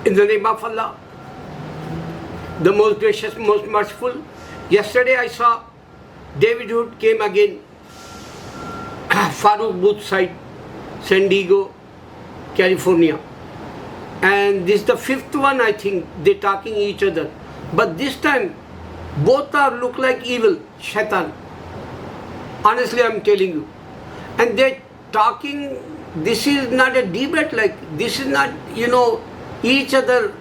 In the name of Allah, the most gracious, most merciful. Yesterday I saw David Hood came again, Farooq Booth side, San Diego, California. And this is the fifth one, I think, they're talking each other. But this time, both are look like evil, shaitan. Honestly, I'm telling you. And they're talking, this is not a debate, like, this is not, each other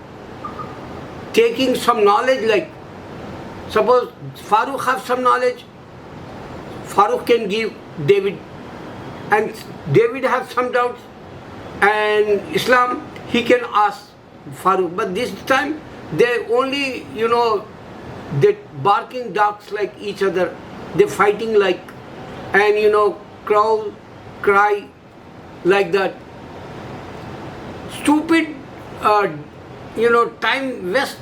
taking some knowledge, like, suppose Farooq have some knowledge, Farooq can give David, and David have some doubts, and Islam, he can ask Farooq. But this time, they only, they're barking dogs like each other, they're fighting like, and crow, cry like that. Stupid, time waste,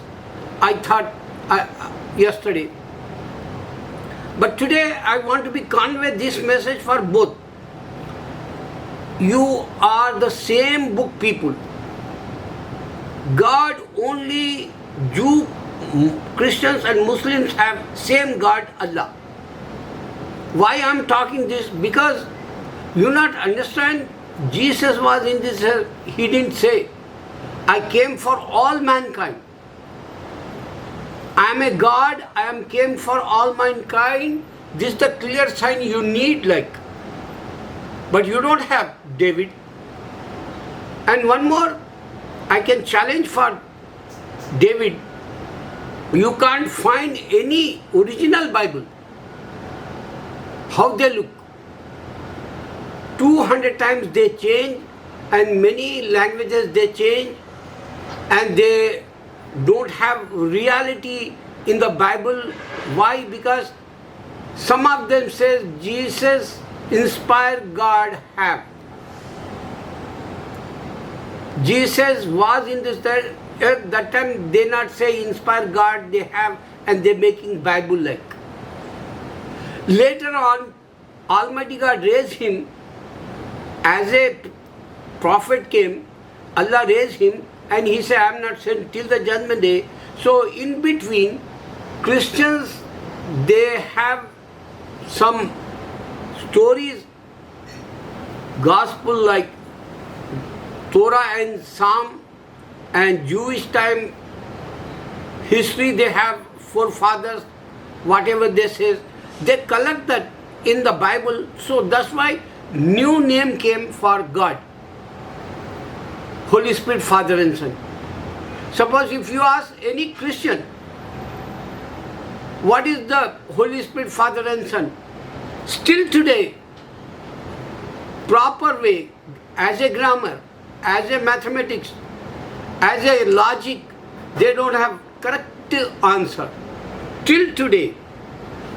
I thought yesterday. But today I want to be convey this message for both. You are the same book people. God only, Jew, Christians and Muslims have same God, Allah. Why I am talking this? Because you not understand, Jesus was in this earth. He didn't say, I came for all mankind. I am a God, I am came for all mankind. This is the clear sign you need, like. But you don't have David. And one more, I can challenge for David. You can't find any original Bible. How they look. 200 times they change, and many languages they change, and they don't have reality in the Bible. Why? Because some of them says Jesus inspired God have. Jesus was in this earth, that time they not say inspired God they have, and they making Bible like. Later on, Almighty God raised him as a prophet came, Allah raised him, and he said, I am not sent till the judgment day. So in between, Christians, they have some stories, gospel like Torah and Psalm, and Jewish time history, they have forefathers, whatever they say, they collect that in the Bible. So that's why new name came for God, Holy Spirit, Father and Son. Suppose if you ask any Christian, what is the Holy Spirit, Father and Son? Still today, proper way, as a grammar, as a mathematics, as a logic, they don't have correct answer. Till today,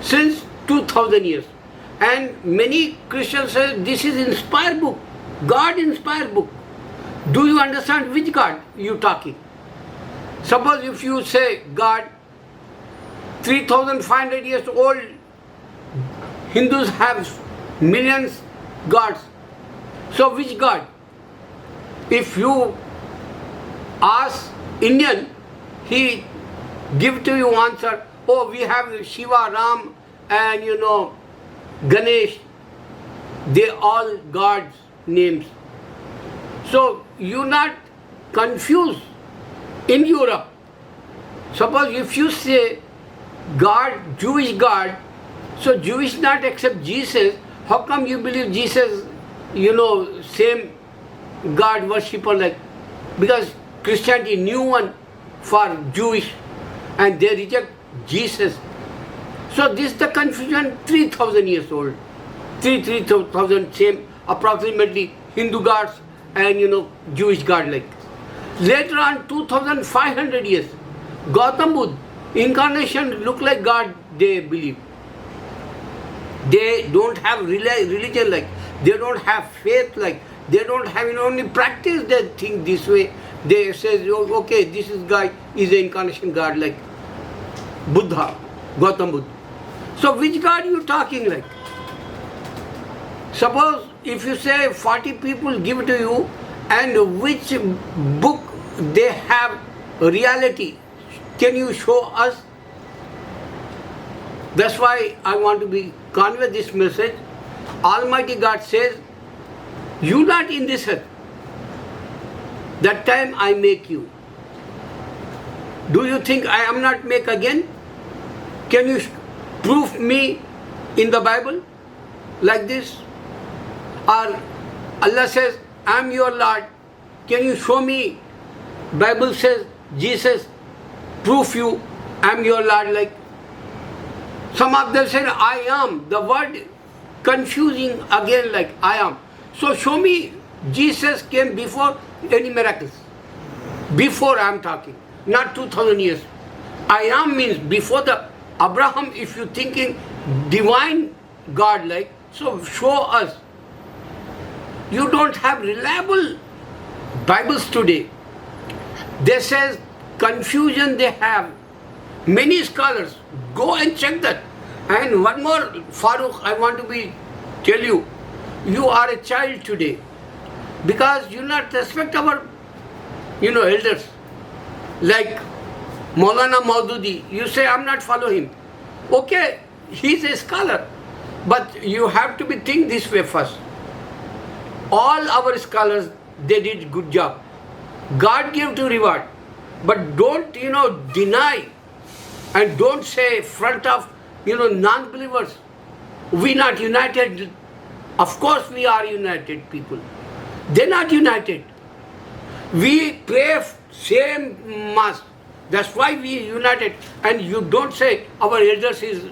since 2000 years. And many Christians say this is inspired book, God inspired book. Do you understand which God you talking? Suppose if you say God, 3500 years old, Hindus have millions gods. So which God? If you ask Indian, he give to you answer, oh, we have Shiva, Ram, and Ganesh. They all God's names. So you not confused in Europe. Suppose if you say God, Jewish God, so Jewish not accept Jesus, how come you believe Jesus, same God worshipper like? Because Christianity new one for Jewish, and they reject Jesus. So this is the confusion 3000 years old. 3000 same approximately Hindu gods and Jewish God like. Later on 2500 years, Gautam Buddha, incarnation look like God they believe. They don't have religion like, they don't have faith like, they don't have only practice, they think this way. They say, okay, this is guy is the incarnation God like Buddha, Gautam Buddha. So which God you talking like? Suppose if you say 40 people give it to you, and which book they have reality. Can you show us? That's why I want to be convey this message. Almighty God says, you not in this earth. That time I make you. Do you think I am not make again? Can you prove me in the Bible like this? Or Allah says, I am your Lord. Can you show me? Bible says, Jesus, prove you, I am your Lord. Like some of them said, I am. The word confusing again, like I am. So show me Jesus came before any miracles. Before I am talking, not 2000 years. I am means before the Abraham, if you thinking divine God like, so show us. You don't have reliable Bibles today. They says confusion they have. Many scholars, go and check that. And one more, Farooq, I want to tell you, you are a child today because you not respect our, elders. Like Maulana Maududi, you say, I'm not follow him. Okay, he's a scholar, but you have to think this way first. All our scholars, they did good job. God gave to reward, but don't, deny and don't say front of, non-believers, we not united. Of course we are united people. They're not united. We pray same mass. That's why we united. And you don't say our elders is,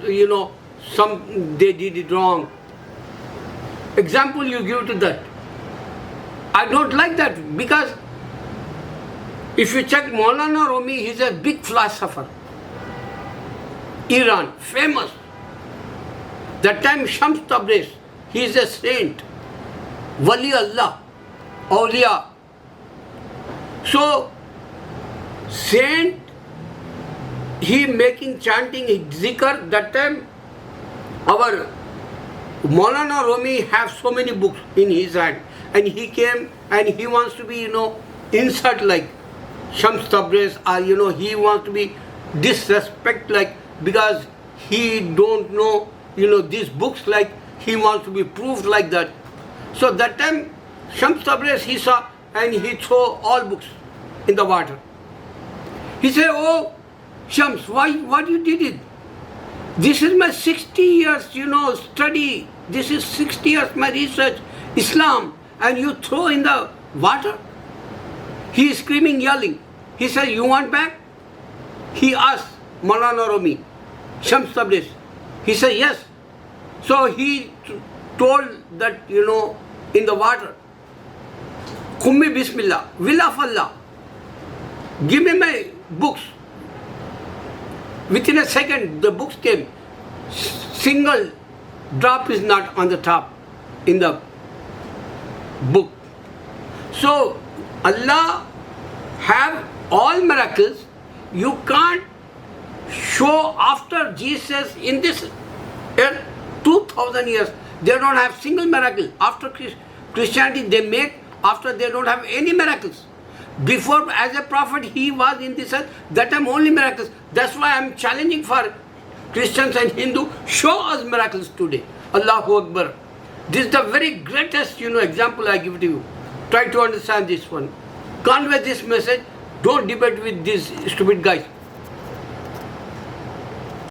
they did it wrong. Example you give to that. I don't like that because if you check Maulana Rumi, he's a big philosopher. Iran, famous. That time Shams Tabriz, he is a saint. Wali Allah, awliya. So, saint, he making chanting zikr. That time our Maulana Rumi have so many books in his hand. And he came and he wants to be, insult like Shams Tabriz, or, he wants to be disrespect like, because he don't know, these books like, he wants to be proved like that. So that time, Shams Tabriz he saw and he threw all books in the water. He said, oh, Shams, what you did it? This is my 60 years, study. This is 60 years my research, Islam. And you throw in the water? He is screaming, yelling. He said, you want back? He asked Maulana Rumi, Shams Tabriz. He said, yes. So he told that, in the water, Kummi Bismillah, will of Allah, give me my books. Within a second, the books came. Single drop is not on the top in the book. So Allah have all miracles. You can't show after Jesus in this 2000 years. They don't have single miracle. After Christianity they make, after they don't have any miracles. Before as a prophet he was in this earth, that time only miracles. That's why I'm challenging for Christians and Hindu, show us miracles today. Allahu Akbar. This is the very greatest, example I give to you. Try to understand this one. Convey this message. Don't debate with these stupid guys.